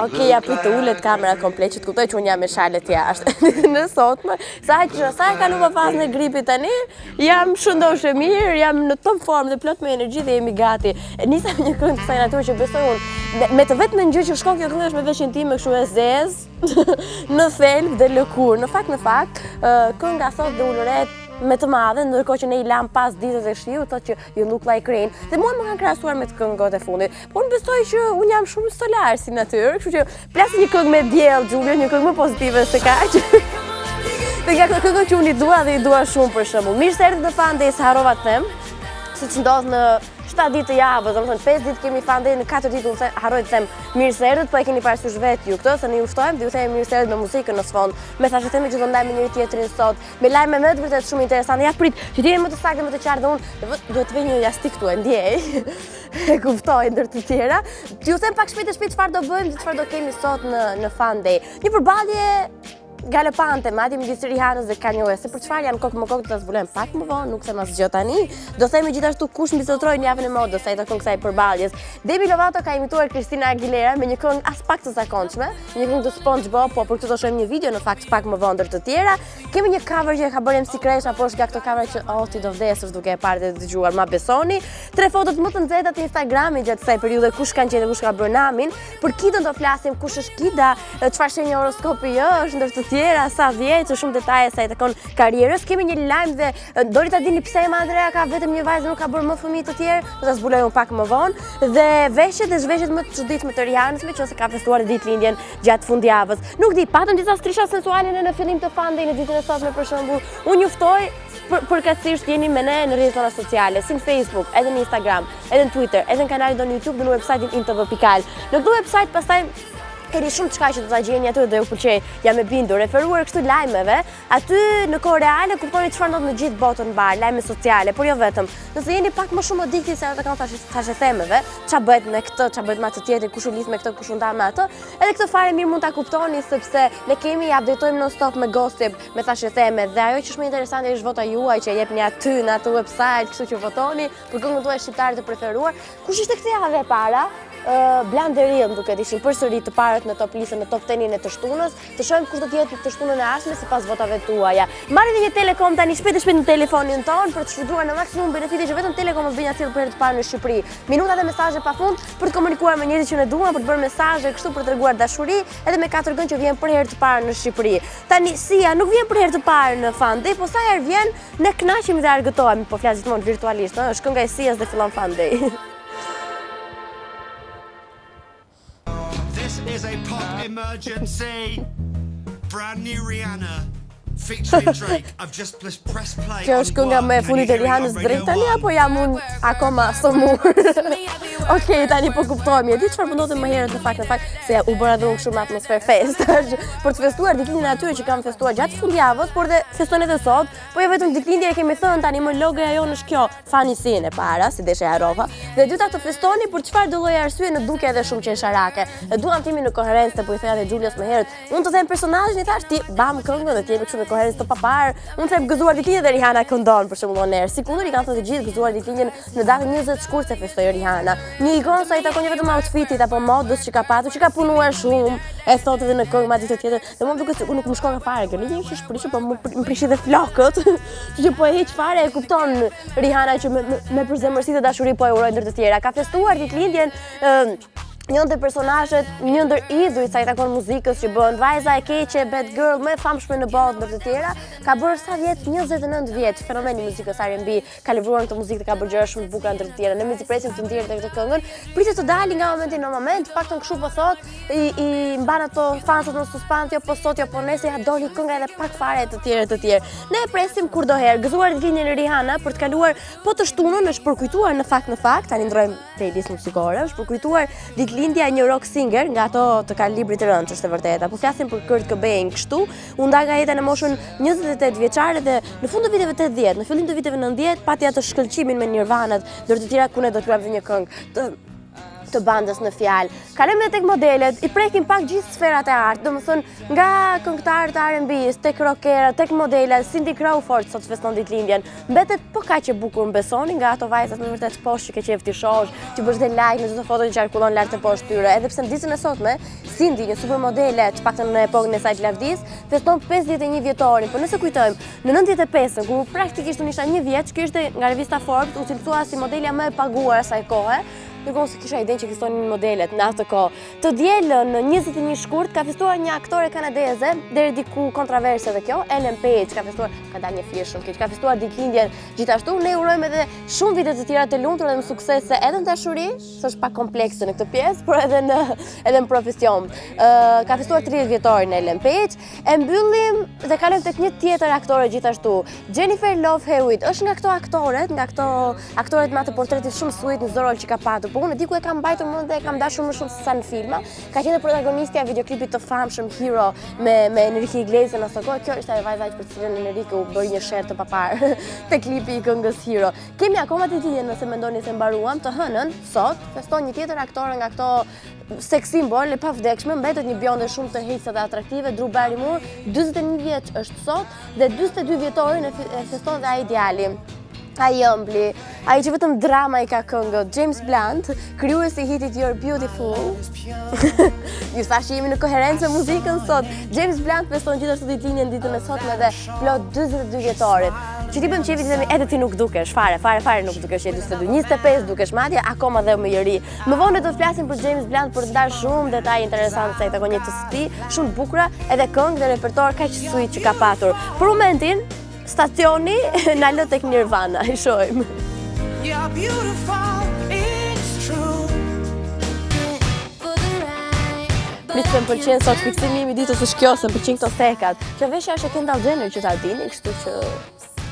Okej, ja pritë ullet kamera komplet që të kuptoj që unë jam me shalet jashtë. Në sotme, sa e kaluva fazën e gripit tani, jam shëndoshe mirë, jam në top form dhe plot me energji dhe jemi gati. Nisa me një këngë të kësaj natyre që besoj unë, me të vetë në gjë që shkon kjo këngë është me veshjen time kështu e zezë, në thelb dhe lëkur. Në fakt, kënga sot dhe ullëret me të madhe, ndërkohë që ne I lam pas ditës e shiu, thotë që you look like rain. Dhe mua më kanë krahasuar me të këngët e fundit. Po unë besoj që unë jam shumë solar si natyrë, kështu që plasi një këngë me diell, Giulio, një këngë më pozitive se kaq. Dhe nga këtë këngë që unë I dua dhe I dua shumë për shembull. Mirë se erdhët në Fan Day, se harrova të them, siç ndodh në 7 ditë të javës, domethënë 5 ditë kemi Fan Day, në 4 ditë unë harroj të them mirë se erdhët, po e keni parasysh vetë ju këtë, se ne ju ftojmë dhe ju themi mirë se erdhët me muzikën në sfond, me thashë themi që do ndajmë me njëri tjetrin sot, me lajme me të vërtet shumë interesante. Ja prit, që ti je më të saktë më të qartë dhe unë duhet të vej një jastik këtu, e ndjej. E kuptoj ndër të tjera. Ju them pak shpejt çfarë do bëjmë dhe çfarë do kemi sot në Fan Day. Një përballje galopante, madje midis Rihanës dhe Kanye West. Se për çfarë janë kokë më kokë do ta zbulojmë pak më vonë, nuk them asgjë tani. Do themi gjithashtu kush mbizotroi në javën e modës sa I takon kësaj përballjes. Demi Lovato ka imituar Christina Aguilera me një këngë as pak të zakonshme, një këngë të SpongeBob, po për këtë do shohim një video në fakt pak më vonë ndër të tjera. Kemi një cover që e ka bërë MC Kresh, apo është nga këto cover që ti do vdesësh duke e parë dhe dëgjuar, ma besoni. 3 fotot më të nxehta të Instagramit gjatë kësaj periudhe, kush kanë qenë, kush ka bërë namin. Për Kidën do flasim, kush është Kida, çfarë shenjë horoskopi është ndër të tjera, sa vjeç, shumë detaje sa I takon karrierës. Kemi një lajm dhe dori ta dini pse Andrea ka vetëm një vajzë, nuk ka bërë më fëmijë të tjerë, do ta zbulojmë pak më vonë. Dhe veshjet më të çuditshme të Rihanës, nëse ka festuar ditëlindjen gjatë fundjavës. Nuk di, patëm disa strisha sensuale në fillim të Fan Day në ditën e sotme për shembull. Unë juftoj përkatësisht jeni me ne në rrjetet tona sociale, si në Facebook, edhe në Instagram, edhe në Twitter, edhe në kanalin tonë YouTube dhe në website-in intv.al. Në këtë website pastaj keni shumë çka që do ta gjeni aty dhe ju pëlqej, jam e bindur, referuar kështu lajmeve, aty në kohë reale kuptoni çfarë ndodh në gjithë botën mbar, lajme sociale, por jo vetëm. Nëse jeni pak më shumë adikti se ata kanë thashë themeve, ç'a bëhet me këtë, ç'a bëhet me atë tjetër, kush u lidh me këtë, kush u ndan me atë, edhe këtë fare mirë mund ta kuptoni sepse ne kemi updatojmë non stop me gossip, me thashë theme dhe ajo që është më interesante është vota juaj që jepni aty në atë website, kështu që votoni për këngën tuaj shqiptare të preferuar. Kush ishte këtë javë e para? Blanderin duket ishin përsëri të parët në top listën, në top 10-in e të shtunës. Të shohim kush do të jetë të shtunën e ardhshme sipas votave tuaja. Marrni edhe një Telekom tani shpejt në telefonin ton për të shfrytzuar në maksimum benefitet që vetëm Telekom më bën atë për herë të parë në Shqipëri. Minuta dhe mesazhe pafund për të komunikuar me njerëzit që ne duam, për të bërë mesazhe kështu për treguar dashuri, edhe me 4G që vjen për herë të parë në Shqipëri. Tani Sia nuk vjen për herë të parë në Fan Day, po sa herë vjen ne kënaqemi dhe argëtohemi, po flas gjithmonë virtualisht, ëh, është kënga e Sias dhe fillon Fan Day. Is a pop emergency. Brand new Rihanna featuring Drake. I've just pressed play. Kjo është kënga më e fundit e Rihanës drejt tani apo jam unë akoma sëmur? Okej, tani po kuptojmë. E di çfarë ndodhte më herët në fakt se u bëra dhe unë shumë atmosferë fest. Për të festuar ditëlindjen atyre që kanë festuar gjatë fundjavës, por dhe festojnë edhe sot, po jo vetëm ditëlindje e kemi thënë tani më logoja jonë është kjo, fanisin e para, si deshe harrova. Dhe dyta të festoni për çfarë do lloj arsye në duke edhe shumë qesharake. Duam timi në koherencë, po I thoya dhe Julius më herët. Unë të them personazhin I thash ti bam këngën dhe ti jemi kështu në koherencë të papar. Unë them gëzuar ditëlindjen dhe Rihanna këndon për shembull oner. Sikundër I kanë thënë të gjithë gëzuar ditëlindjen në datën 20 shkurt se festoi Rihanna. Një ikonë sa I takon jo vetëm outfitit apo modës që ka patur, që ka punuar shumë, e thotë edhe në këngë madje të tjetër. Dhe mua duket sikur nuk më shkon fare kjo. Lidhje që shpërishë, po më prishi dhe flokët. Që po e heq fare e kupton Rihanna që me përzemërsi dhe dashuri po e uroj ndër të tjera. Ka festuar ditëlindjen një ndër personazhet, një ndër idhujt sa I takon muzikës që bën vajza e keqe, bad girl më e famshme në botë ndër të tjera, ka bërë sa vjet, 29 vjet, fenomen I muzikës R&B, ka livruar këtë muzikë dhe ka bërë gjëra shumë të bukura ndër të tjera. Ne mezi presim të ndjerë këtë këngën, pritet të dalë nga momenti në moment, paktën kështu po thot, I mban ato fansat në suspans, jo po sot, jo po nesër, ja doli kënga edhe pak fare të tjerë. Ne e presim kurdoherë, gëzuar ditëlindjen e Rihanna për të kaluar po të shtunën, është përkujtuar në fakt, tani ndrojmë playlist muzikore, është përkujtuar ditëlindja e një rock singer nga ato të kanë librit të rëndë, është e vërtetë. Po flasim për Kurt Cobain kështu, u nda nga jeta në moshën 28 vjeçare dhe në fund të viteve 80, në fillim të viteve 90 pati atë shkëlqimin me Nirvanat, ndër të tjera ku ne do të luajmë një këngë të bandës në fjalë. Kalojmë edhe tek modelet, i prekim pak gjithë sferat e artë, domethënë nga këngëtarët e R&B-s, tek rockerat, tek modelat, Cindy Crawford sot feston ditëlindjen. Mbetet po kaq e bukur më besoni nga ato vajzat me vërtet poshtë që ke qejf ti shohësh, ti bësh dhe like në çdo foto që qarkullon lart të poshtë tyre, edhe pse në ditën e sotme Cindy, një supermodele, të paktën në epokën e saj të lavdis, feston 51 vjetorin, por nëse kujtojmë, në 95-ën, kur praktikisht unë isha 1 vjeç, kjo ishte nga revista Forbes u cilësua si modelja më e paguar asaj kohe. Ndërkohë se kisha idenë që ekzistonin modelet në atë kohë. Të dielën në 21 shkurt ka festuar një aktore kanadeze, deri diku kontroverse edhe kjo, Ellen Page, ka festuar, ka dalë një fjesht shumë keq, ka festuar ditëlindjen gjithashtu. Ne urojmë edhe shumë vite të tjera të lumtura dhe me suksese edhe në dashuri, s'është pak komplekse në këtë pjesë, por edhe në profesion. Ka festuar 30 vjetorin Ellen Page. E mbyllim dhe kalojmë tek një tjetër aktore gjithashtu. Jennifer Love Hewitt është nga këto aktoret me atë portretit shumë sweet në zorol që ka patur. Po unë diku e kam mbajtur mend dhe e kam dashur më shumë se sa në filma. Ka qenë protagonistja e videoklipit të famshëm Hero me Enrique Iglesias në ato kohë. Kjo është ajo vajza për cilën Enrique u bëri një sherr të papar te klipi i këngës Hero. Kemi akoma të dijen nëse mendoni se mbaruam, të hënën sot feston një tjetër aktore nga këto sex symbol e pavdekshme, mbetet një bjonde shumë të heqse dhe atraktive, Drew Barrymore, 41 vjeç është sot dhe 42 vjetorin e feston dhe ai djali. Ai ëmbli, ai që vetëm drama i ka këngët, James Blunt, krijuesi i hitit You're Beautiful. Ju thash jemi në koherencë me muzikën sot. James Blunt feston gjithashtu ditëlindjen ditën e sotme dhe plot 42 vjetorit. Që ti bëm qefi të themi edhe ti nuk dukesh, fare nuk dukesh, 22, 25 dukesh madje, akoma dhe më i ri. Më vonë do të flasim për James Blunt për të ndarë shumë detaje interesante se ai takon një të shtëpi, shumë të bukura, edhe këngë dhe repertor kaq sweet që ka patur. Për momentin stacioni na lë tek Nirvana, i shohim. You're beautiful, it's true. Pritse më pëlqen sot fiksimi i ditës së shkjosën, pëlqen këto thekat. Kjo veshja është e Kendall Jenner që ta dini, kështu që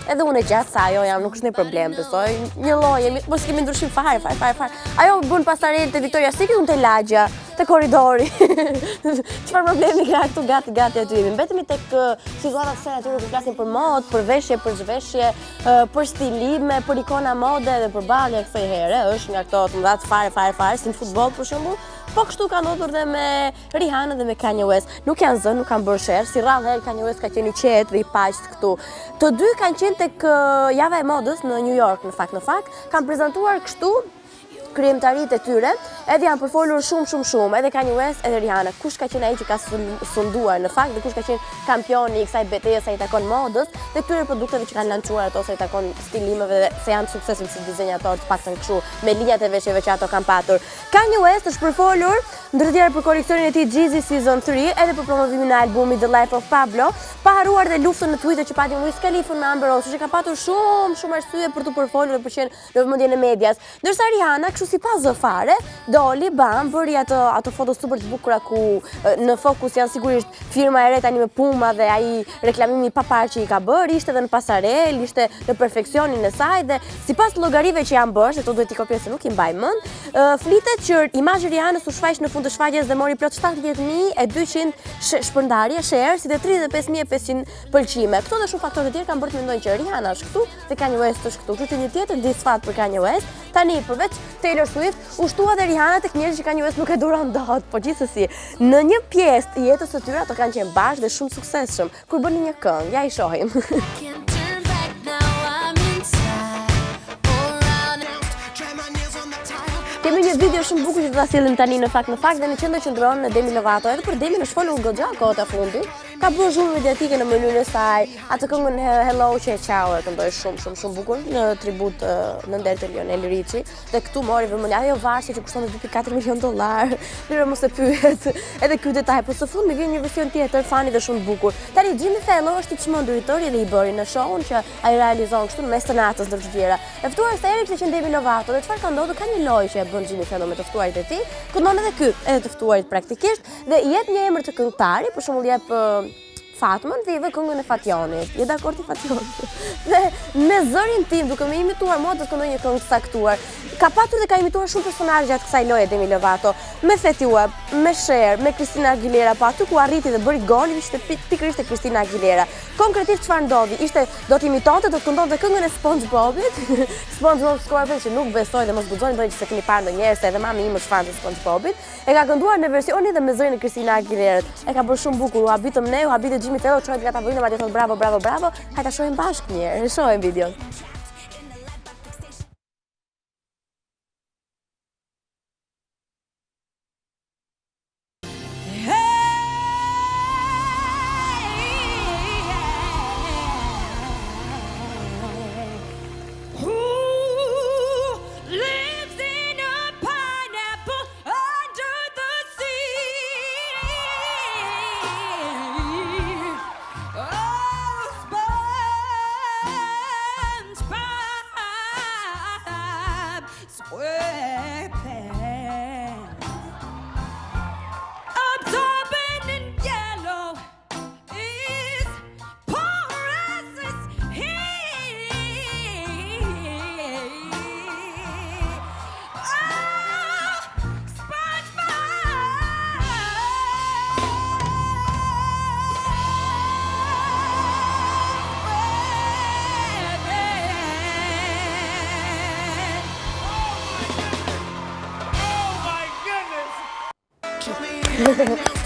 edhe unë e gjatë sa ajo jam, nuk është një problem, besoj. Një lloj, mos kemi ndryshim fare. Ajo bën pasarelë te Victoria's Secret, unë te lagja, te korridori. Çfarë problemi ka këtu gati aty? Mbetemi tek situatat se aty kur flasin për modë, për veshje, për zhveshje, për stilime, për ikona mode dhe për ballje kësaj here, është nga këto të mëdha fare, si në futboll për shembull. Po kështu ka ndodhur dhe me Rihanna dhe me Kanye West. Nuk janë zënë, nuk kanë bërë sherr, si rrallë Kanye West ka qenë i qetë dhe i paqt këtu. Të dy kanë qenë tek java e modës në New York, në fakt, kanë prezantuar kështu krijimtaritë e tyre, edhe janë përfolur shumë, edhe Kanye West, edhe Rihanna. Kush ka qenë ai që ka sunduar në fakt dhe kush ka qenë kampioni i kësaj betejë sa i takon modës dhe këtyre produkteve që kanë lançuar ato sa i takon stilimeve dhe se janë suksesshëm si dizenjator të paktën kështu me linjat e veshjeve që ato kanë patur. Kanye West është përfolur ndër të tjerë për koleksionin e tij Yeezy Season 3 edhe për promovimin e albumit The Life of Pablo, pa haruar dhe luftën në Twitter që pati Wiz Khalifa me Amber Rose, që ka patur shumë arsye për të përfolur dhe për qenë në vëmendjen e medias. Ndërsa Rihanna kështu sipas zë fare, doli bam, bëri ato foto super të bukura ku në fokus janë sigurisht firma e re tani me Puma dhe ai reklamimi i papar që i ka bërë, ishte edhe në pasarel, ishte në perfeksionin e saj dhe sipas llogarive që janë bërë, se to duhet i kopjoj se nuk i mbaj mend, flitet që imazhi i Rihanës u shfaq në fund të shfaqjes dhe mori plot 70.200 shpërndarje, share, si dhe 35.500 pëlqime. Këto dhe shumë faktorë të tjerë kanë bërë të mendojnë që Rihanna është këtu dhe Kanye West është këtu. Kështu që një tjetër disfat për Kanye West. Tani përveç Taylor Swift u shtua dhe Rihanna tek njerëzit që Kanye West nuk e duron dot, po gjithsesi në një pjesë të jetës së tyre ato kanë qenë bashkë dhe shumë suksesshëm. Kur bënin një këngë, ja i shohim. Kemi një video shumë bukur që do ta sjellim tani në fakt dhe në qendër qëndron në Demi Lovato, edhe për Demi është folur goxha kohët e fundit. Ka bërë shumë mediatike në mënyrën e saj, atë këngën Hello që e Ciao e këndoi shumë bukur në tribut në nder të Lionel Richie dhe këtu mori vëmendje ajo varsë që kushton $2.4 milion. Lira mos e pyet. Edhe ky detaj, po së fundi vjen një version tjetër fani dhe shumë bukur. Tani Jimmy Fallon është i çmendur i tërë dhe i bëri në show-un që ai realizon kështu në mes të natës ndër të tjera. E ftuar sa herë që Demi Lovato dhe çfarë ka ndodhur ka një lojë që e bën Jimmy Fallon me të ftuarit e tij, këndon edhe ky, edhe të ftuarit praktikisht dhe i jep një emër të këngëtarit, për shembull jep Fatmën dhe i vë këngën e Fationit. Je dakord i Fationit? Dhe me zërin tim, duke më imituar mua, do të këndoj një këngë saktuar. ka patur dhe ka imituar shumë personazhe gjatë kësaj loje Demi Lovato, me Fetty Wap, me Cher, me Christina Aguilera, po aty ku arriti dhe bëri golin ishte pikërisht te Christina Aguilera. Konkretisht çfarë ndodhi? Ishte do të imitonte, do të këndonte këngën e SpongeBobit, SpongeBob SquarePants që nuk besoj dhe mos guxoni bëj që se keni parë ndonjëherë se edhe mami im është fan të SpongeBobit, e ka kënduar në versionin dhe me zërin e Christina Aguilera. E ka bërë shumë bukur, u habitëm ne, u habitë Jimmy Fallon, çohet nga tavolina, madje thot bravo, bravo, bravo. Hajde ta shohim bashkë një herë, shohim videon.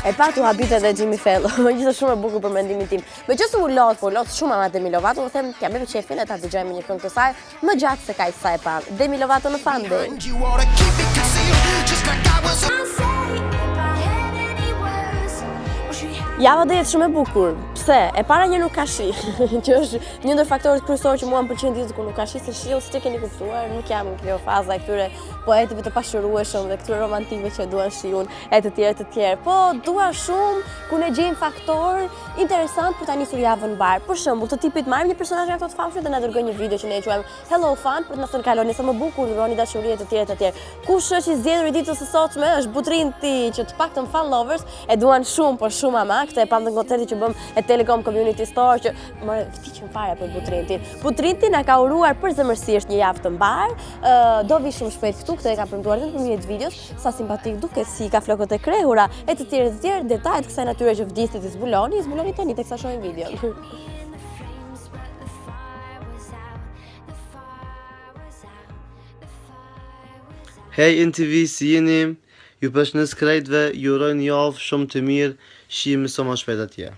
E patu habite edhe Jimmy Fallon, gjithë shumë e bukur për mendimin tim. Me që su u lot shumë ama Demi Lovato, u them t'ja me qefin e ta dëgjojmë një këngë të saj, më gjatë se kaq sa e pam. Demi Lovato në fan dhe. Java do jetë shumë e bukur. Pse? E para një nuk ka shi, që është një ndër faktorët kryesorë që mua më pëlqen ditët kur nuk ka shi, se shiu si të keni kuptuar, nuk jam në kjo faza e këtyre poetëve të pashurueshëm dhe këtyre romantikëve që duan shiun e të tjerë. Po dua shumë ku ne gjejmë faktor interesant për ta nisur javën bar. Për shembull, të tipit marrim një personazh nga ato të famshëm dhe na dërgojnë një video që ne e quajmë Hello Fan për të na thënë kaloni sa më bukur, dhuroni dashuri e të tjerë. Kush është i zgjedhur i ditës së sotme është Butrinti, që të paktën fan lovers e duan shumë, por shumë ama. Këtë e pam në koncertin që bëm e Telecom Community Store që më vdiqëm fare për Butrintin. Butrinti na ka uruar përzemërsisht një javë të mbar. Do vi shumë shpejt këtu, këtë e ka premtuar edhe nëpërmjet videos, sa simpatik duket, si ka flokët e krehura e të tjerë detajet kësaj natyre që vdisit i zbuloni tani teksa shohim videon. Hej NTV, si jeni? Ju përshëndes krejtve, ju uroj një javë shumë të mirë, shihemi sa më shpejt atje.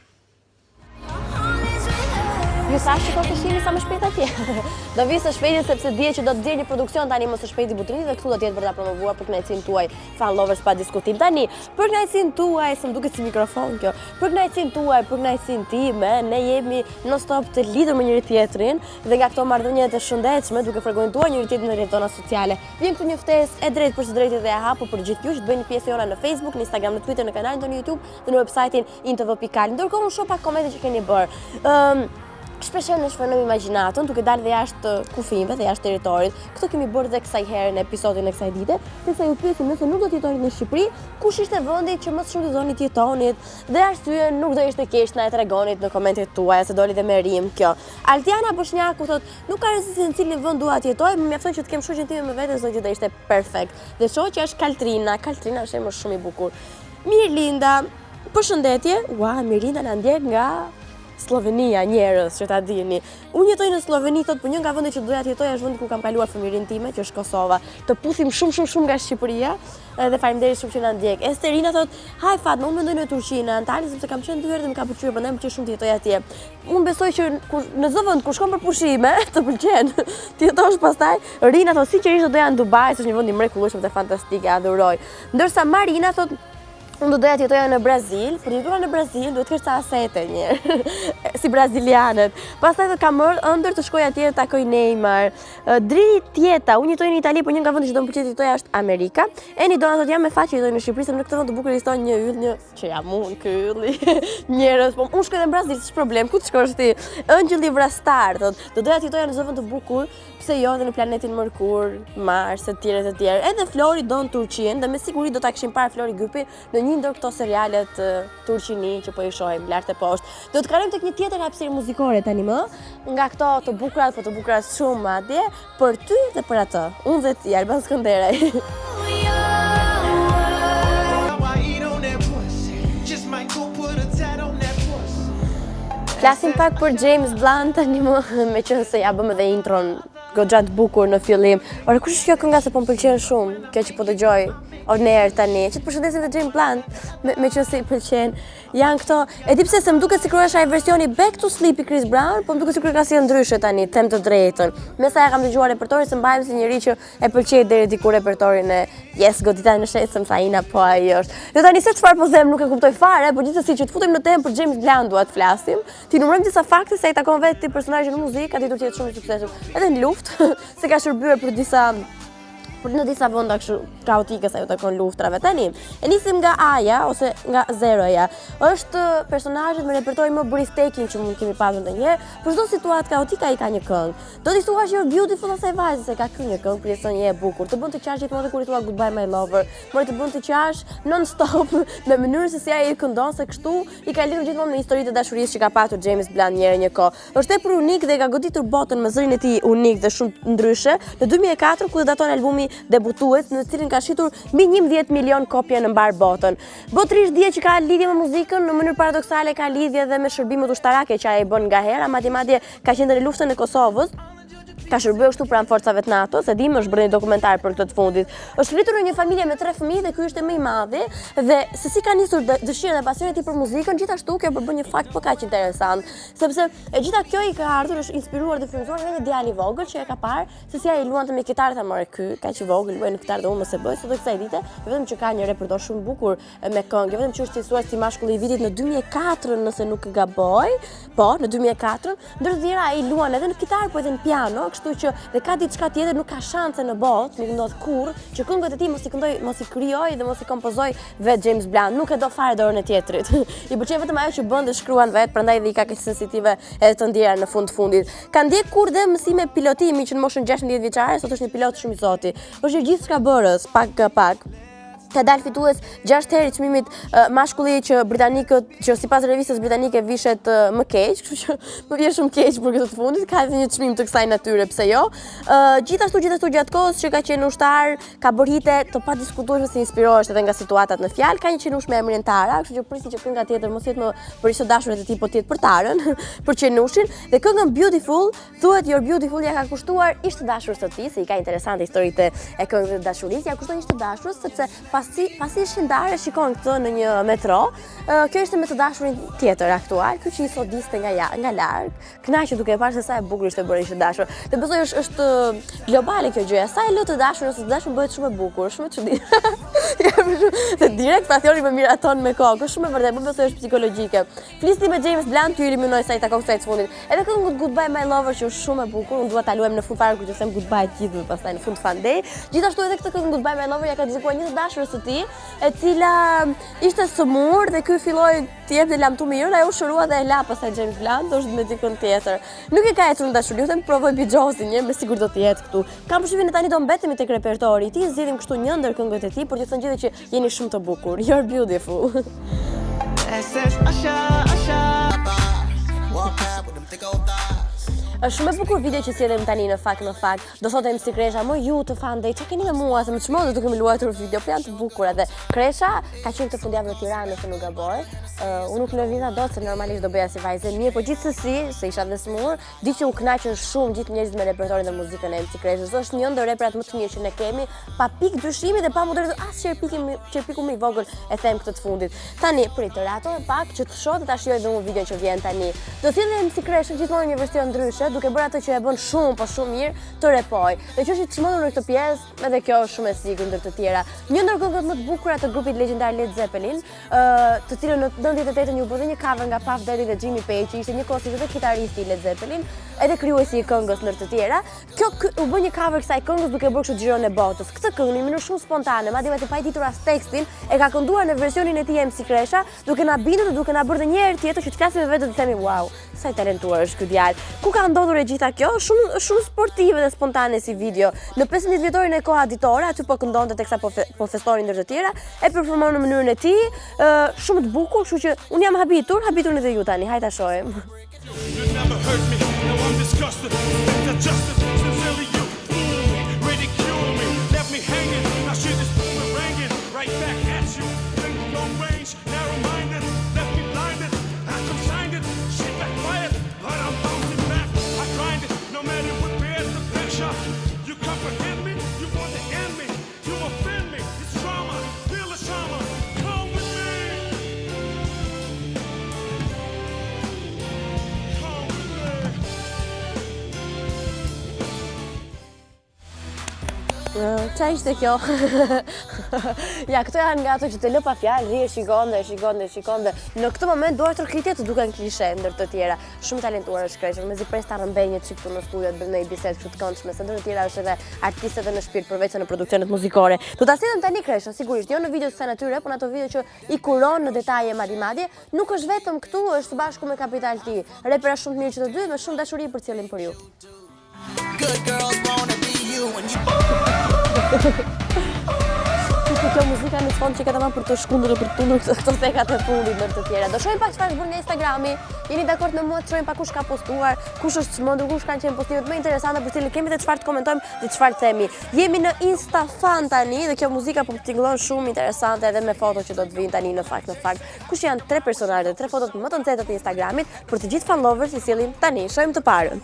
Ju sa shikoj shihemi sa më shpejt atje. Do vi së shpejti sepse dihet që do të bjerë një produksion tani më së shpejti Butrinit dhe këtu do të jetë për ta promovuar për kënaqësinë tuaj fan lovers pa diskutim. Tani, për kënaqësinë tuaj, se më duket si mikrofon kjo. Për kënaqësinë tuaj, për kënaqësinë time, ne jemi non stop të lidhur me njëri tjetrin dhe nga këto marrëdhënie të shëndetshme, duke frekuentuar njëri tjetrin në rrjetet tona sociale. Vjen këtu një ftesë e drejtë për së drejtë dhe e hapur për gjithë ju që të bëni pjesë jona në Facebook, në Instagram, në Twitter, në kanalin tonë YouTube dhe në website-in intv.al. Ndërkohë unë shoh pak komente që keni bërë. Shpeshherë ne shfrenojmë imagjinatën duke dalë dhe jashtë kufive dhe jashtë territorit. Këtë kemi bërë dhe kësaj herë në episodin e kësaj dite, sepse ju pyesim nëse nuk do të jetonit në Shqipëri, kush ishte vendi që më shumë doni të jetonit, dhe arsye nuk do ishte keq na e tregonit në komentet tuaja se doli dhe me rim kjo. Altiana Boshnjaku thotë, nuk ka rëndësi se në cilin vend dua të jetoj, më mjafton që të kem shoqen time me vete, çdo gjë do ishte perfekt. Dhe shoqja është Kaltrina është emër shumë i bukur. Mirlinda, përshëndetje. Ua, Mirlinda na ndjek nga Slovenia, njerëz që ta dini. Unë jetoj në Sloveni, thot, por një nga vendet që doja të jetoj është vendi ku kam kaluar fëmijërinë time, që është Kosova. Të puthim shumë nga Shqipëria dhe faleminderit shumë që na ndjek. Esterina thot, "Haj Fatma, unë mendoj në Turqi, në Antalya, sepse kam qenë 2 herë dhe më ka pëlqyer, prandaj më pëlqen shumë të jetoj atje." Unë besoj që në çdo vend kur shkon për pushime, të pëlqen. Ti jetosh pastaj. Rina thot, "Sinqerisht do doja në Dubai, është një vend i mrekullueshëm dhe fantastik, e adhuroj." Ndërsa Marina thot, unë do doja të jetoja në Brazil, për të jetuar në Brazil duhet të kesh ca asete një, si brazilianët. Pastaj do kam marrë ëndër të shkoj atje të takoj Neymar. Driri Tjeta, unë jetoj në Itali, por një nga vendet që do më pëlqej të jetoja është Amerika. Eni Dona thotë jam me faqe jetoj në Shqipëri, se në këtë vend të bukur ekziston një yll, një që jam unë ky ylli. Njerëz, po unë shkoj në Brazil, s'është problem, ku të shkosh ti? Ëngjëlli Vrastar thotë, do doja të jetoja në çdo vend të bukur, pse jo edhe në planetin Mërkur, Mars e të tjerë. Edhe Flori don Turqinë dhe me siguri do ta kishim parë Flori Gypi në një ndër këto serialet Turqini që po i shohim lart e poshtë. Do të kalojmë tek një tjetër tjetër hapësirë muzikore tani më, nga këto të bukurat, po të bukurat shumë madje, për ty dhe për atë. Unë dhe ti, Alban Skënderaj. How I eat on that pussy. Just might go put a tat on that pussy. Flasim pak për James Blunt tani më, me qenë se ja bëm edhe intron goxha të bukur në fillim. Ora kush është kjo kënga se po më pëlqen shumë, kjo që po dëgjoj on air tani. Që të përshëndesim te James Blunt, me qenë se i pëlqen. Janë këto, e di pse se më duket sikur është ai versioni Back to Sleep i Chris Brown, po më duket sikur ka si ndryshe tani, them të drejtën. Me sa e kam dëgjuar repertorin, se mbajmë si njëri që e pëlqej deri diku repertorin e Yes, godita në shetëm Faina, po ai është. Jo tani se çfarë po them, nuk e kuptoj fare, por gjithsesi që të futem në temë për James Blunt duat flasim. Ti numërojmë disa fakte se ai takon vetë personazhe në muzikë, ka ditur të jetë shumë i suksesshëm. Edhe në luftë, se ka shërbyer për në disa vënda kështu kaotike sa ju takon luftrave. Tani, e nisim nga A-ja ose nga Zero-ja. Është personazhet me repertori më breathtaking që mund kemi pasur ndonjëherë. Për çdo situatë kaotike ai ka një këngë. Do t'i thuash You're Beautiful asaj vajze se ka këtu një këngë për një e bukur. Të bën të qash gjithmonë kur i thua Goodbye My Lover, por të bën të qash non stop me mënyrën se si ai i këndon se kështu i ka lidhur gjithmonë me historitë e dashurisë që ka patur James Blunt një kohë. Është tepër unik dhe ka goditur botën me zërin e tij unik dhe shumë ndryshe. Në 2004 ku daton albumi debutues në cilin ka shitur mbi 11 milion kopje në mbar botën. Botërisht dihet që ka lidhje me muzikën, në mënyrë paradoksale ka lidhje edhe me shërbimet ushtarake që ai bën ngaherë, madje ka qenë në luftën e Kosovës. Ka shërbyer kështu pranë forcave të NATO, se dim është bërë një dokumentar për këtë të fundit. Është rritur në një familje me 3 fëmijë dhe ky është më i madhi dhe se si ka nisur dëshirën dhe pasioni e tij për muzikën, gjithashtu kjo bën një fakt po kaq interesant, sepse e gjitha kjo i ka ardhur është inspiruar dhe frymzuar nga një djalë i vogël që e ka parë se si ai luante me kitarë, tha more ky, kaq i vogël luaj në kitarë dhe unë mos e bëj, sot kësaj dite, vetëm që ka një repertor shumë bukur me këngë, vetëm që është qesuar si mashkulli i vitit në 2004 nëse nuk e gaboj, po, në 2004, ndër të tjera ai luan edhe në kitarë po edhe në piano, kështu që dhe ka diçka tjetër, nuk ka shanse në botë, nuk ndodh kurrë që këngët e tij mos i krijoj dhe mos i kompozoj vetë James Blunt, nuk e do fare dorën e tjetrit. I pëlqen vetëm ajo që bën dhe shkruan vetë, prandaj dhe i ka kaq sensitive edhe të ndjera në fundit. Ka ndjek kur dhe mësime pilotimi që në moshën 16 vjeçare, sot është një pilot shumë i zoti. Është gjithçka bërës, pak. Ka dalë fitues 6 herë i çmimit mashkulli që britanikët, që sipas revistës britanike vishet më keq, kështu që më vjen shumë keq për këtë të fundit, ka edhe një çmim të kësaj natyre, pse jo. Gjithashtu gjatë kohës që ka qenë ushtar, ka bërë hite të padiskutueshme se inspirohesh edhe nga situatat në fjalë, ka një qenush me emrin Tara, kështu që prisi që kënga tjetër mos jetë më për ish dashurit e tij, po të jetë për Tarën, për qenushin, dhe këngën Beautiful, thuhet You're Beautiful ja ka kushtuar ish të dashurës së tij, se i ka interesante historitë e këngëve të dashurisë, ja kushton ish të dashurës sepse pasi ishin ndarë, shikon këtë në një metro, kjo ishte me të dashurin tjetër aktual, ky që i sodiste nga larg, kënaqur duke parë se sa e bukur ishte bërë ishte dashur. Dhe besoj është globale kjo gjëja, sa e lë të dashur ose të dashur bëhet shumë e bukur, shumë e çuditshme. Dhe direkt pathjoni më miraton me kokë, shumë e vërtetë, besoj është psikologjike. Flisni me James Blunt, ju eliminoj sa i takon kësaj të fundit. Edhe këngë Goodbye My Lover që është shumë e bukur, unë dua ta luajmë në fund fare kur të them goodbye të gjithëve, pastaj në fund fandej. Gjithashtu edhe këtë këngë Goodbye My Lover ja ka dedikuar një të dashurës së tij, e cila ishte sëmur dhe ky filloi të jepte lamtu mirë, ajo u shërua dhe e la pastaj James Blunt, është me dikën tjetër. Nuk e ka ecur në dashuri, u them provoj Bijosin një, me sigurt do të jetë këtu. Kam përshtypjen tani do mbetemi tek repertori i tij, zgjidhim kështu një ndër këngët e tij për t'ju thënë gjithë që jeni shumë të bukur. You're beautiful. SS Usher. Është shumë e bukur video që sjellem tani në fakt. Do thotë MC Kresha, "Mo ju të fandej, çka keni me mua se më çmon duke më luajtur video, po janë të bukura." Dhe Kresha ka qenë këtë fundjavë në Tiranë nëse nuk gaboj. Unë nuk lëvizja dot se normalisht do bëja si vajzë mirë, por gjithsesi, se isha dhe smur, di që u kënaqën shumë gjithë njerëzit me repertorin dhe muzikën e MC Kreshës. Është një ndër reprat më të mirë që ne kemi, pa pikë dyshimi dhe pa mundëri as çerpiku më i vogël e them këtë të fundit. Tani pritër ato e pak që të shoh dhe ta shijoj dhe unë videon që vjen tani. Do thillë MC Kreshën gjithmonë një version ndryshe, duke bërë atë që e bën shumë, po shumë mirë, të repoj. Dhe që është i çmendur në këtë pjesë, edhe kjo është shumë e sigurt ndër të tjera. Një ndër këngët më të bukura të grupit legjendar Led Zeppelin, të cilën në 98 u bë një cover nga Puff Daddy dhe Jimmy Page, që ishte një kohë edhe kitaristi i Led Zeppelin, edhe krijuesi i këngës ndër të tjera. Kjo u bë një cover kësaj këngës duke bërë kështu xhiron e botës. Këtë këngë në mënyrë shumë spontane, madje pa i ditur as tekstin, e ka kënduar në versionin e tij MC Kresha, duke na bindur dhe duke na bërë një herë tjetër që të flasim vetë të themi wow, sa i talentuar është ky djalë. Ku ka ndodhur e gjitha kjo? Shumë sportive dhe spontane si video. Në 15 vjetorin e koha ditore, aty po këndonte teksa po festonin ndër të tjera, e performon në mënyrën e tij, shumë të bukur, kështu që un jam habitur edhe ju tani. Hajde ta shohim. never hurt me. Now I'm disgusted. Things adjusted. Sincerely, you ridicule me, left me hanging. Now shit is boomeranging right back at you. Think long range, narrow-minded, left me blinded. I consigned it, shit backfired, but I'm bouncing back. I grind it, no matter what bears the pressure. You comprehend me, you want to end me, you offend me. It's trauma, feel the trauma. Come with me. Come with me. Qa ishte kjo? Ja, këto janë nga ato që të lë pa fjalë, rrie, shikonde. Në këtë moment duar tërkritje të duken klishe ndër të tjera. Shumë talentuar është Kreqër, mezi pres ta rëmbej një çik këtu në studio të bëjmë një bisedë kështu të këndshme, se ndër të tjera është edhe artiste edhe në shpirt përveç se në produksionet muzikore. Do ta sillim tani Kreqën, sigurisht, jo në videot të natyre, por në ato video që i kuron në detaje madje, nuk është vetëm këtu, është së bashku me Capital T. Repera shumë të mirë që të dy, me shumë dashuri përcjellin për ju. Good girls wanna be you when you Kjo muzika në fond që ka tamam për të shkundur e për të tundur këto thekat e fundit ndër të tjera. Do shohim pak çfarë është bërë në Instagrami. Jeni dakord me mua të shohim pak kush ka postuar, kush është çmendur, kush kanë qenë postimet më interesante për cilën kemi dhe çfarë të komentojmë dhe çfarë themi. Jemi në Insta Fan tani dhe kjo muzika po tingëllon shumë interesante edhe me foto që do të vinë tani në fakt. Kush janë 3 personazhe dhe 3 fotot më të nxehta të Instagramit për të gjithë fan lovers i sillim tani. Shohim të parën.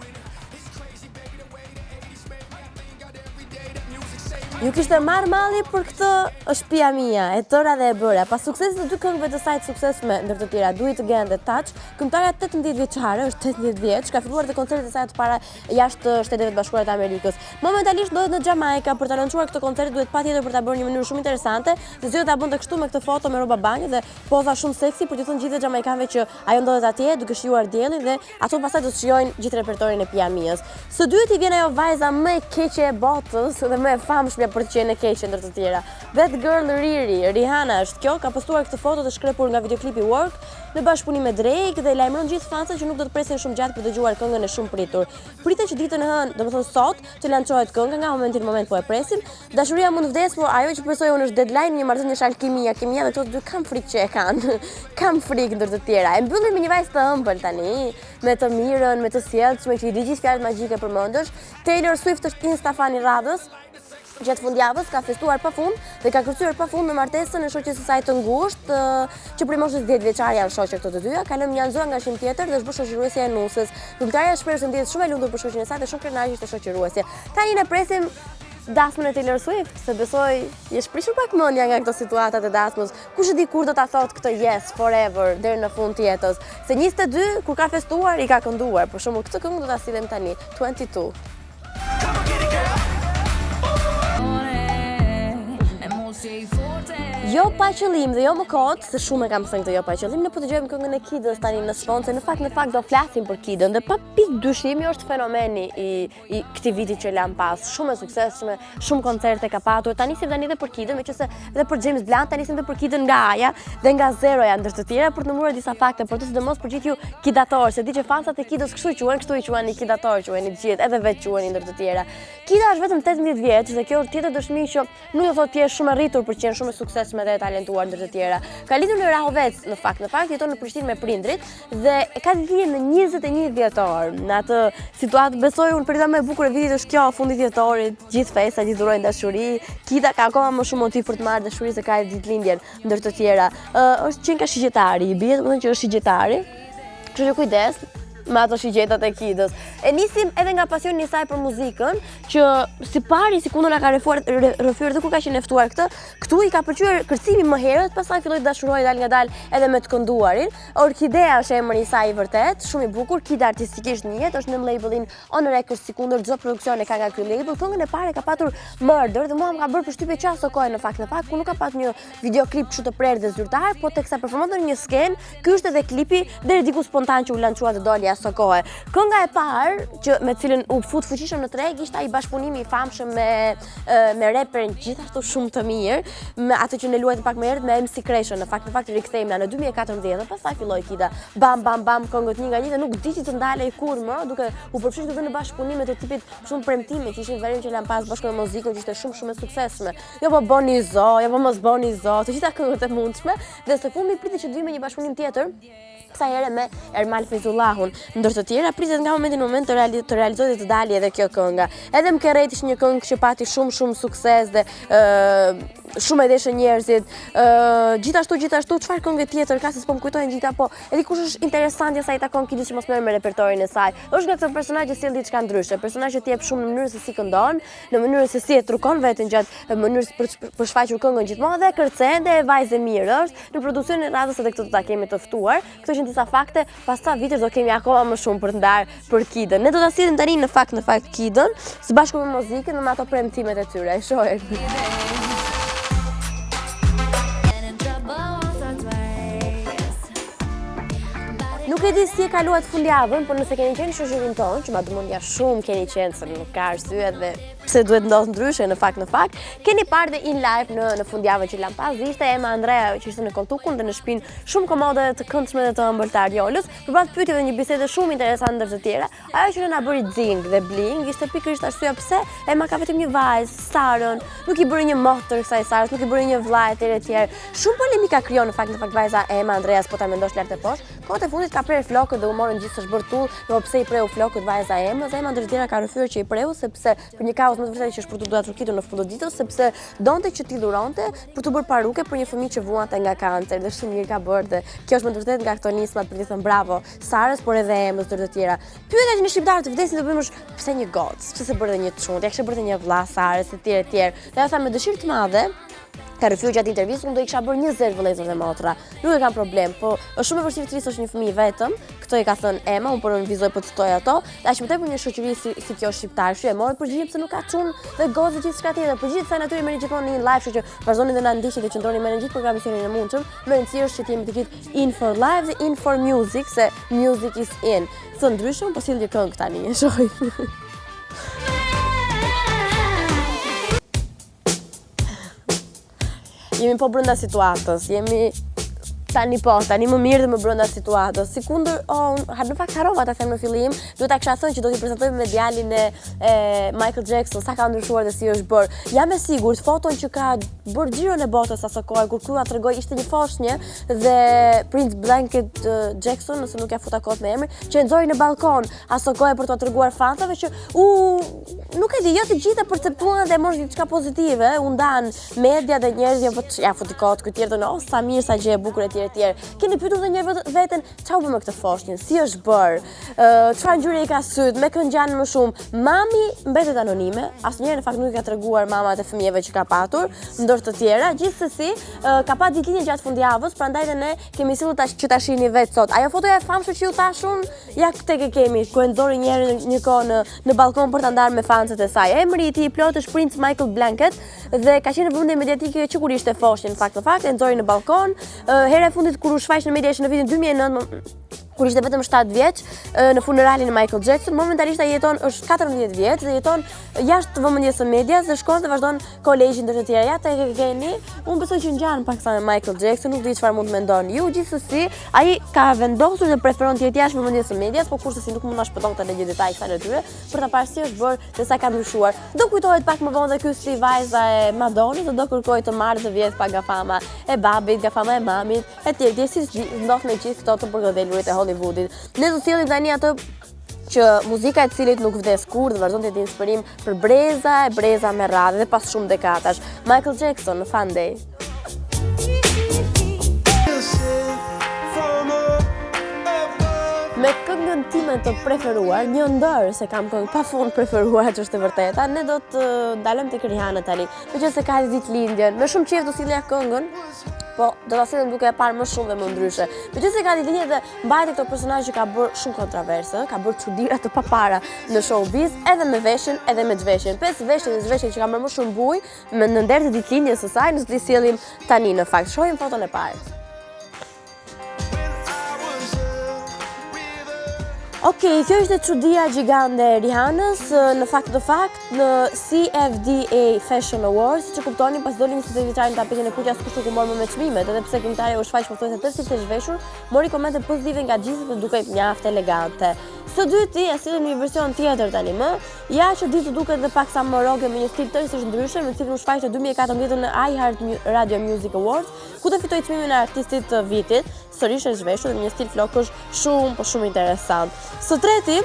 Ju kishte marrë malli për këtë është pia mia, e tëra dhe e bëra. Pas suksesit të dy këngëve të saj të suksesshme ndër të tjera, Do It Again dhe Touch, këngëtarja 18 vjeçare, është 18 vjeç, ka filluar të koncertet e saj të para jashtë Shteteve të Bashkuara të Amerikës. Momentalisht ndodhet në Jamaica, për ta lançuar këtë koncert duhet patjetër për ta bërë një mënyrë shumë interesante. Zgjodhi ta bënte kështu me këtë foto me rroba banjë dhe poza shumë seksi për të thënë gjithë jamaikanëve që ajo ndodhet atje duke shijuar diellin dhe ato pastaj do të shijojnë gjithë repertorin e Pia Mias. Së dyti vjen ajo vajza më e keqe e botës dhe më e famshme për të qenë e keqe ndër të tjera. Bad Girl Riri, Rihanna është kjo, ka postuar këtë foto të shkrepur nga videoklipi Work në bashkëpunim me Drake dhe lajmëron gjithë fansat që nuk do të presin shumë gjatë për të dëgjuar këngën e shumë pritur. Pritet që ditën e hënë, domethënë sot, të lançohet kënga, nga momenti në moment po e presim. Dashuria mund vdes, por ajo që besoj unë është deadline, një marrëdhënie shalkimia, kimia dhe këto dy kam frikë që e kanë. Kam frikë ndër të tjera. E mbyllim me një vajzë të ëmbël tani, me të mirën, me të sjellshme, që i di gjithë fjalët magjike përmendesh. Taylor Swift është Insta fan i radhës. Gjatë fundjavës ka festuar pafund dhe ka kërcyer pafund në martesën e shoqes së saj të ngushtë, që prej moshës 10 vjeçare janë shoqe këto të dyja, ka lënë një anëzuar nga shim tjetër dhe është bërë shoqëruesja e nusës. Këngëtarja shpreh se ndihet shumë e lumtur për shoqen e saj dhe shumë kënaqur ishte shoqëruesja. Tani ne presim dasmën e Taylor Swift, se besoj je shprishur pak mendja nga këto situatat e dasmës. Kush e di kur do ta thotë këtë yes forever deri në fund të jetës. Se 22 kur ka festuar i ka kënduar. Për shembull këtë këngë do ta sillim tani, 22. Jo pa qëllim dhe jo më kot, se shumë e kam thënë këtë jo pa qëllim, ne po dëgjojmë këngën e Kidës tani në sfond, se në fakt do flasim për Kidën dhe pa pikë dyshimi është fenomeni i këtij viti që lan pas. Shumë e suksesshme, shumë koncerte ka patur. Tani nisim tani edhe për Kidën, meqense edhe për James Blunt tani nisim edhe për Kidën nga Aja dhe nga Zeroja ndër të tjera për të numëruar disa fakte, por të sidomos për gjithë ju kidator, se di që fansat e Kidës kështu i quajnë kidator, quajnë të gjithë, edhe vetë quajnë ndër të tjera. Kida është vetëm 18 vjeç dhe kjo është tjetër dëshmi që nuk do thotë ti je shumë rritur për të qenë shumë e suksesshme dhe e talentuar ndër të tjera. Ka lindur në Rahovec, në fakt jeton në Prishtinë me prindrit dhe ka dhënë në 21 vjetor. Në atë situatë besoj unë perioda më e bukur e vitit është kjo, fundi vjetorit, gjithë festa, gjithë durojnë dashuri. Kida ka akoma më shumë motiv për të marrë dashuri se ka ditëlindjen ndër të tjera. Është qenë ka shigjetari, i bie domethënë që është shigjetari. Kështu që kujdes me ato shigjetat e Kidës. E nisim edhe nga pasioni i saj për muzikën, që si pari, si kundër na ka rrëfyer dhe kur ka qenë e ftuar këtu i ka pëlqyer kërcimi më herët, pastaj filloi të dashurojë dal ngadal edhe me të kënduarin. Orkidea është emri i saj i vërtet, shumë i bukur. Kida artistikisht njihet, është në labelin On Records, si kundër çdo produksioni ka nga ky label. Këngën e parë ka patur Murder dhe mua më ka bërë përshtypje çasto kohë në fakt ku nuk ka patur një videoklip kështu të prerë dhe zyrtar, po teksa performonte në një skenë, ky është edhe klipi deri diku spontan që u lançua dhe doli së kohë. Kënga e parë që me cilën u fut fuqishëm në treg ishte ai bashkëpunimi i famshëm me raperin gjithashtu shumë të mirë, me atë që ne luajmë pak më herët me MC Kreshën. Në fakt rikthehemi në 2014, pastaj filloi Kida bam bam bam këngët një nga një dhe nuk di që të ndalej kur më, duke u përfshirë në bashkëpunime të tipit shumë premtime që ishin vërim që lan pas bashkë me muzikën që ishte shumë e suksesshme. Jo po boni zo, jo po mos boni zo, të gjitha këngët e mundshme dhe së fundi pritet që të vijmë me një bashkëpunim tjetër kësaj here me Ermal Feyzullahun, ndër të tjera pritet nga momenti në moment të realizohet dhe të dalë edhe kjo kënga. Edhe Më Kerrejt ishte një këngë që pati shumë sukses dhe shumë e deshën njerëzit. Gjithashtu çfarë këngë tjetër ka se s'po më kujtohen gjitha, po edhe kush është interesante sa i takon Kidit që mos merr me repertorin e saj. Është nga këto personazhe që sjell diçka ndryshe, personazh që jep shumë në mënyrën se si këndon, në mënyrën se si e trukon veten gjatë mënyrës për shfaqur këngën gjithmonë dhe kërcen dhe vajzë e mirë është. Në produksionin e radhës edhe këtë do ta kemi të ftuar. Këto janë disa fakte, pas sa vitesh do kemi akoma më shumë për të ndarë për Kidën. Ne do ta sillim tani në fakt Kidën, së bashku me muzikën dhe me ato premtimet e tyre. E shohim. Nuk e di si e kaluat fundjavën, por nëse keni qenë shoqërinë tonë, që madhëmendja shumë keni qenë se nuk ka arsye dhe pse duhet ndodh ndryshe në fakt, keni parë dhe in live në fundjavën që lan pas, ishte Ema Andrea që ishte në Kontukun dhe në shtëpinë shumë komode të këndshme dhe të ëmbël të Ariolës, përpara pyetjeve një bisede shumë interesante ndër të tjera. Ajo që na bëri zing dhe bling ishte pikërisht arsyeja pse Ema ka vetëm një vajzë, Sarën, nuk i bëri një motër kësaj Sarës, nuk i bëri një vllaj etj. Shumë polemika krijon në fakt vajza Ema Andreas, po ta mendosh lart e poshtë. Kohët e fundit ka prerë flokët dhe u morën gjithë së shbërtull, do pse i preu flokët vajza Emës. Ema ndër të tjera ka rrëfyer që i preu sepse për një kauzë më të vërtetë që shpërtu duat Turkitë në fund të ditës, sepse donte që t'i dhuronte për të bërë paruke për një fëmijë që vuante nga kancer dhe shumë mirë ka bërë dhe kjo është më të vërtetë nga këto nismat për të thënë bravo Sarës, por edhe Emës ndër të tjera. Pyetja që në shqiptarët të vdesin do bëjmë është pse një gocë, pse se bërë një çunt, ja kishte bërë një vlla Sarës etj. Dhe ajo tha me dëshirë të madhe. Ka rrëfyer gjatë intervistës, unë do i kisha bërë 20 vëllezër dhe motra. Nuk e kam problem, po është shumë e vështirë të rrisësh një fëmijë vetëm. Këtë i ka thënë Ema, unë po vizoj po citoj ato. Dhe aq më tepër një shoqëri si kjo shqiptar, e morë përgjigjem pse nuk ka çun dhe gozë gjithçka tjetër. Përgjithësisht natyrë merrni gjithmonë në një live, kështu që vazhdoni dhe na ndiqni dhe qëndroni me në gjithë programisionin e mundshëm. Më e rëndësishme është që të jemi të gjithë in for live dhe in for music, se music is in. Të ndryshëm, po sill një këngë tani, e shohim. Jemi po brenda situatës, tani më mirë dhe më brenda situatës. Si kundër, në fakt harrova ta them në fillim, duhet ta kisha thënë që do t'i prezantojmë me djalin e Michael Jackson, sa ka ndryshuar dhe si është bërë. Jam e sigurt, foton që ka bërë xhiron e botës asaj kohe, kur krua tregoi ishte një foshnjë dhe Prince Blanket Jackson, nëse nuk ja futa kot me emrin, që e nxori në balkon asaj kohe për t'u treguar fantave që nuk e di, jo të gjitha perceptuan dhe morën diçka pozitive, u ndan media dhe njerëzit ja futi kot ky tjetër, sa mirë, sa gjë e bukur etj. Keni pyetur edhe një veten, çau bë me këtë foshnjën, si është bër, çfarë ngjyre i ka syt, me kë ngjan më shumë. Mami mbetet anonime, asnjëherë në fakt nuk i ka treguar mamat e fëmijëve që ka patur, ndër të tjera. Gjithsesi, ka pa ditëlindje gjatë fundjavës, prandaj dhe ne kemi sillur që ta shihni vetë sot. Ajo fotoja e famshme që ju thashun, ja tek e kemi, ku e nxori një kohë në balkon për ta ndarë me fansat e saj. Emri i tij i plot është Prince Michael Blanket dhe ka qenë në vëmendje mediatike që kur ishte foshnjë, në fakt e nxori në balkon. Hera e fundit kur u shfaq në media ishte në vitin 2009, kur ishte vetëm 7 vjeç, në funeralin e Michael Jackson. Momentalisht ai është 14 vjeç dhe jeton jashtë vëmendjes së medias dhe shkon dhe vazhdon kolegjin ndër të tjera. Ja tek e keni, unë besoj që ngjan paksa me Michael Jackson, nuk di çfarë mund të mendoni ju. Gjithsesi, ai ka vendosur dhe preferon të jetë jashtë vëmendjes së medias, por kurse si nuk mund ta shpëton këtë gjë detaj kësaj natyre për ta parë si është bërë dhe sa ka ndryshuar. Do kujtohet pak më vonë dhe ky si vajza e Madonës, do kërkoj të marrë të vjedh pak nga fama e babit, nga fama e mamit, etj. Si ndodh me gjithë këto të përgëdhelurit e Hollywoodit. Ne do sjellim tani atë që muzika e cilit nuk vdes kur dhe vazhdon të jetë inspirim për breza me radhë dhe pas shumë dekadash. Michael Jackson në Fun Day. Me këngën time të preferuar, një ndër se kam këngë pafund preferuar që është e vërteta, ne do të ndalojmë tek Rihanna tani. Meqense ka ditëlindjen, me shumë qejf do sillja këngën, po do ta sillim duke e parë më shumë dhe më ndryshe. Meqense ka ditëlindje dhe mbajti këto personazhe që ka bërë shumë kontroversë, ka bërë çuditëra të papara në showbiz, edhe me veshjen, edhe me zhveshjen. 5 veshje dhe zhveshje që ka marrë më shumë bujë në ndër të ditëlindjes së saj, ne do t'i sillim tani në fakt. Shohim foton e parë. Okej, kjo ishte çudia gjigande e Rihannës, në fakt në CFDA Fashion Awards, që kuptoni pas doli 20 vjeçarin tapetin e kuqe as kush nuk u mor më me çmimet, edhe pse këngëtarja u shfaq pothuajse tërësisht të zhveshur, mori komente pozitive nga gjithë dhe duket mjaft elegante. Së dyti, ja sillim një version tjetër tani më, ja që ditë duket dhe paksa më roge me një stil tërësisht ndryshe, me cilin u shfaq në 2014 në iHeart Radio Music Awards, ku do fitoi çmimin e artistit të vitit. sërish e zhveshur dhe një stil flokësh shumë, po shumë interesant. Së treti,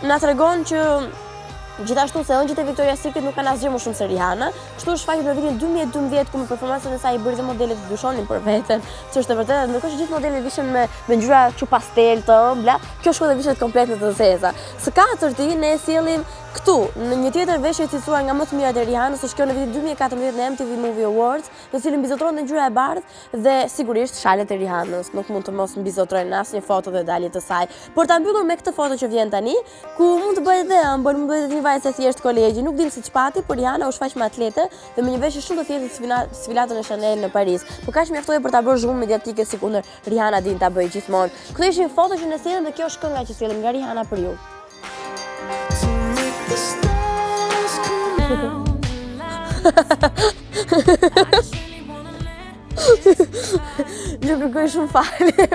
na tregon që gjithashtu se ëngjët e Victoria's Secret nuk kanë asgjë më shumë se Rihanna, kështu është shfaqur në vitin 2012 ku me performancën e saj i bëri dhe modelet të dyshonin për veten, që është e vërtetë, ndërkohë që gjithë modelet vishen me ngjyra kështu pastel të ëmbla, kjo shkoi dhe vishet komplet në të zeza. Së katërti ne e sjellim këtu, në një tjetër veshje e cilësuar nga më të mirat e Rihannës, është kjo në vitin 2014 në MTV Movie Awards, në cilën mbizotron në ngjyra e bardhë dhe sigurisht shalet e Rihannës, nuk mund të mos mbizotrojnë asnjë foto dhe dalje të saj. Por ta mbyllur me këtë foto që vjen tani, ku mund të bëhet dhe ëmbël, mund të bëhet një vajzë e thjesht kolegji, nuk dim si çpati, por Rihanna u shfaq me atlete dhe me një veshje shumë të thjeshtë të sfilatën e Chanel në Paris. Por kaq mjaftoi për ta bërë zhurmë mediatike sikundër Rihanna din ta bëjë gjithmonë. Këto ishin foto që ne sjellim dhe kjo është kënga që sjellim nga Rihanna për ju. Nuk kërkoj shumë falje,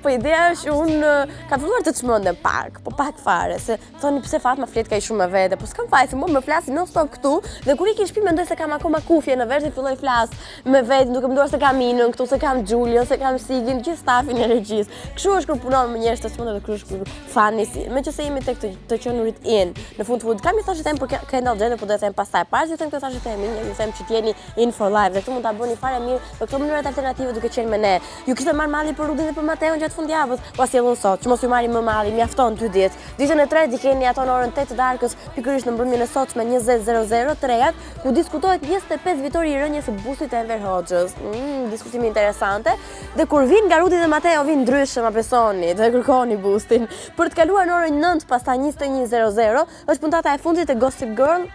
po ideja është unë kam filluar të çmendem pak, po pak fare, se thoni pse Fatma flet kaq shumë me vete, po s'kam faj se më flasin non stop këtu dhe kur ik në shtëpi mendoj se kam akoma kufje në vesh dhe filloj flas me vete, duke menduar se kam Minën këtu, se kam Julian, se kam Sigin, gjithë stafin e regjisë. Kështu është kur punon me njerëz të çmendë dhe kështu kur fani, meqense jemi tek të qenurit in. Në fund kam i thashë them për Kendall Jenner, po do të them pastaj. Para se të them këtë thashë them, ju them që t'jeni in for life dhe këtu mund ta bëni fare mirë në këto mënyrat alternative duke qenë me ne. Ju kishte marrë malli për Rudin dhe për Mateon gjatë fundjavës, po sjellun sot, që mos ju marrim më malli, mjafton 2 ditë. Ditën e tretë keni ato në orën 8 të darkës, pikërisht në mbrëmjen e sotshme 20:00 trejat, ku diskutohet 25 vitori i rënjes së bustit të Enver Hoxhës. Diskutime interesante. Dhe kur vin nga Rudi dhe Mateo vin ndryshe, ma besoni, dhe kërkoni bustin. Për të kaluar në orën 9 pastaj 21:00 është puntata e fundit e Gossip Girl.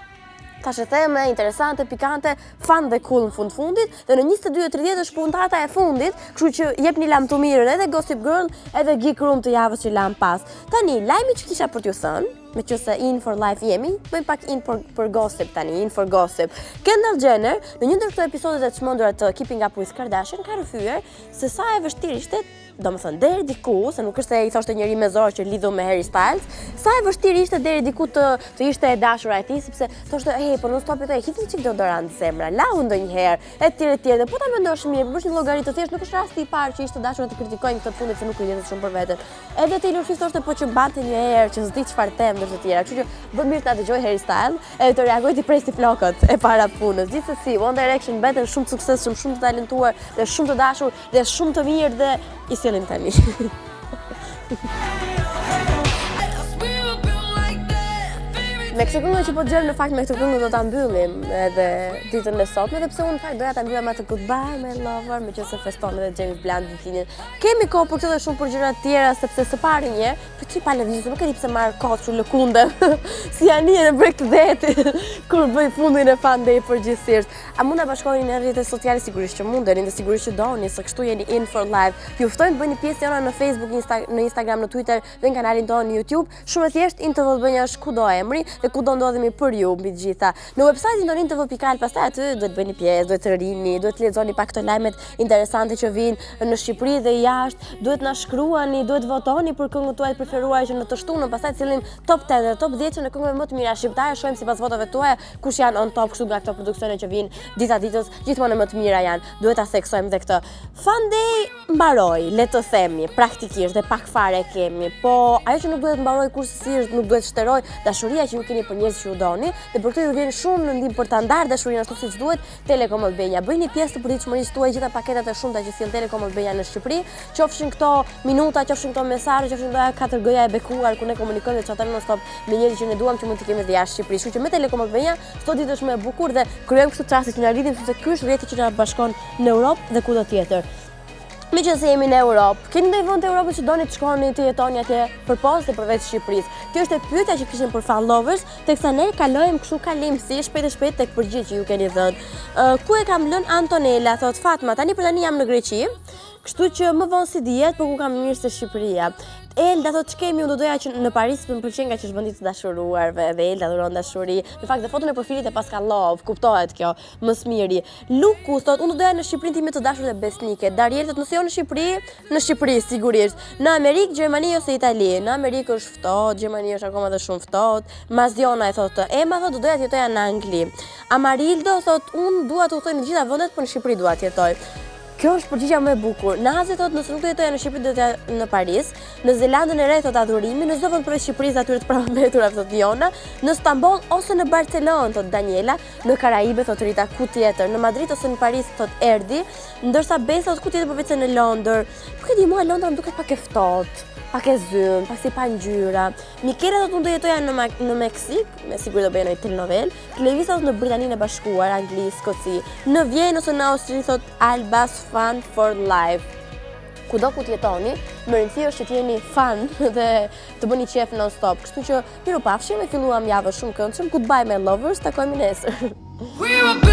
Tash e theme, interesante, pikante, fan dhe cool në fundit, dhe në 22:30 është puntata e fundit, kështu që jepni lam të mirën edhe Gossip Girl, edhe Geek Room të javës që lam pas. Tani, lajmi që kisha për t'ju thënë, me që se in for life jemi, bëjmë pak in për gossip tani, in for gossip. Kendall Jenner, në një ndër këto episodet e çmendur të Keeping Up with Kardashian, ka rrëfyer se sa e vështirë ishte, domethënë deri diku, se nuk është se i thoshte njëri me zor që lidhu me Harry Styles, sa e vështirë ishte deri diku të ishte e dashura e tij, sepse thoshte, "Hey, po non stop e hidhni çik deodorant zemra, lau ndonjëherë", etj. Po ta mendosh mirë, bësh një llogari të thjeshtë, nuk është rasti i parë që ishte dashur të kritikojnë këtë punë se nuk i lidhet shumë për veten. Edhe Taylor Swift thoshte po që mbante një herë që s'di çfarë them ndër të tjera, kështu që bën mirë ta dëgjoj Harry Styles, edhe të reagoj ti presi flokët e para punës. Gjithsesi, One Direction mbeten shumë të suksesshëm, shumë të talentuar dhe shumë të dashur dhe shumë të mirë dhe i sjellim tani. Me këtë këngë që po dëgjojmë në fakt me këtë këngë do ta mbyllim edhe ditën e sotme, edhe pse unë në fakt doja ta mbyllim atë Goodbye My Lover, meqense feston edhe James Blunt ditën. Kemi kohë për këtë dhe shumë për gjëra të tjera, sepse së pari një, për çi pa lëvizje, nuk e di pse marr kohë kështu lëkunde. Si janë në brek të detit kur bëj fundin e Fan Day përgjithsisht. A mund ta bashkoheni në rrjetet sociale? Sigurisht që mundeni, dhe sigurisht që doni, se kështu jeni in for life. Ju ftojmë të bëni pjesë jona në Facebook, në Instagram, në Twitter dhe në kanalin tonë në YouTube. Shumë e thjeshtë InTV është kudo emri dhe kudo ndodhemi për ju mbi të gjitha. Në website-in tonë InTV.al, pastaj aty duhet bëni pjesë, duhet të rini, duhet të lexoni pak këto lajmet interesante që vijnë në Shqipëri dhe jashtë, duhet na shkruani, duhet votoni për këngët tuaja të preferuara që në të shtunën pastaj cilin top 10 dhe top 10 në këngëve më të mira shqiptare, shohim sipas votave tuaja kush janë on top kështu nga këto produksione që vijnë dita ditës, gjithmonë më të mira janë. Duhet ta theksojmë dhe këtë. Fan Day mbaroi, le të themi, praktikisht dhe pak fare kemi, po ajo që nuk duhet mbaroj kurse nuk duhet shteroj dashuria që ju keni për njerëz që ju doni, dhe për këtë ju vjen shumë në ndim për ta ndarë dashurinë ashtu siç duhet Telekom Albania. Bëjni pjesë të përditshmërisë tuaj gjitha paketat e shumta që sjell Telekom Albania në Shqipëri, qofshin këto minuta, qofshin këto mesazhe, qofshin këto 4 goja e bekuar ku ne komunikojmë dhe chatojmë non stop me njerëz që ne duam që mund të kemi dhe jashtë Shqipërisë. Kështu që me Telekom Albania çdo ditë është më e bukur dhe krijojmë kështu çaste që na lidhin sepse ky është rrjeti që na bashkon në Europë dhe kudo tjetër. Meqense jemi në Europë, keni ndonjë vend të Europës që doni të shkoni të jetoni atje përposhtë përveç Shqipërisë? Kjo është e pyetja që kishim për fan lovers, teksa ne kalojmë kështu kalim si shpejt tek përgjigjet që ju keni dhënë. Ku e kam lënë Antonella, thot Fatma, tani jam në Greqi, kështu që më vonë si dihet, po ku kam mirë se Shqipëria. Elda thot ç'kemi, unë do doja që në Paris më pëlqen nga që është vendi të dashuruarve dhe Elda dhuron dashuri. Në fakt, në foton e profilit e paska love, kuptohet kjo, më smiri. Luku thot, unë do doja në Shqipërinë time të dashur dhe besnike. Dariel thot, nëse jo në Shqipëri sigurisht. Në Amerikë, Gjermani ose Itali. Në Amerikë është ftohtë, Gjermani është akoma dhe shumë ftohtë. Maziona e thot, Emma thot, do doja të jetoja në Angli. Amarildo thot, unë dua të udhtoj në të gjitha vendet, por në Shqipëri dua të jetoj. Kjo është përgjigja më e bukur. Nazi thotë nëse nuk do jetoja në Shqipëri do të jetoja në Paris, në Zelandën e Re thotë adhurimi, në çdo vend përveç Shqipërisë aty të parametura thotë Jona, në Stamboll ose në Barcelonë thotë Daniela, në Karaibe thotë Rita ku tjetër, në Madrid ose në Paris thotë Erdi, ndërsa Besa thotë ku tjetër përveç se në Londër. Nuk e di mua Londra më duket pak e ftohtë. Pak e zymë, pak si pa ngjyra. Mikela thotë unë do jetoja në Meksik, me siguri do bëja një telenovel. Levisa thotë në Britaninë e Bashkuar, Angli, Skoci. Në Vjenë ose në Austri thotë Albas Fun for Life. Kudo ku t'jetoni, më rëndësi është që t'jeni fan dhe të bëni qef non stop. Kështu që miru pafshim e filluam javë shumë këndshëm. Goodbye my lovers, takojmë nesër. We were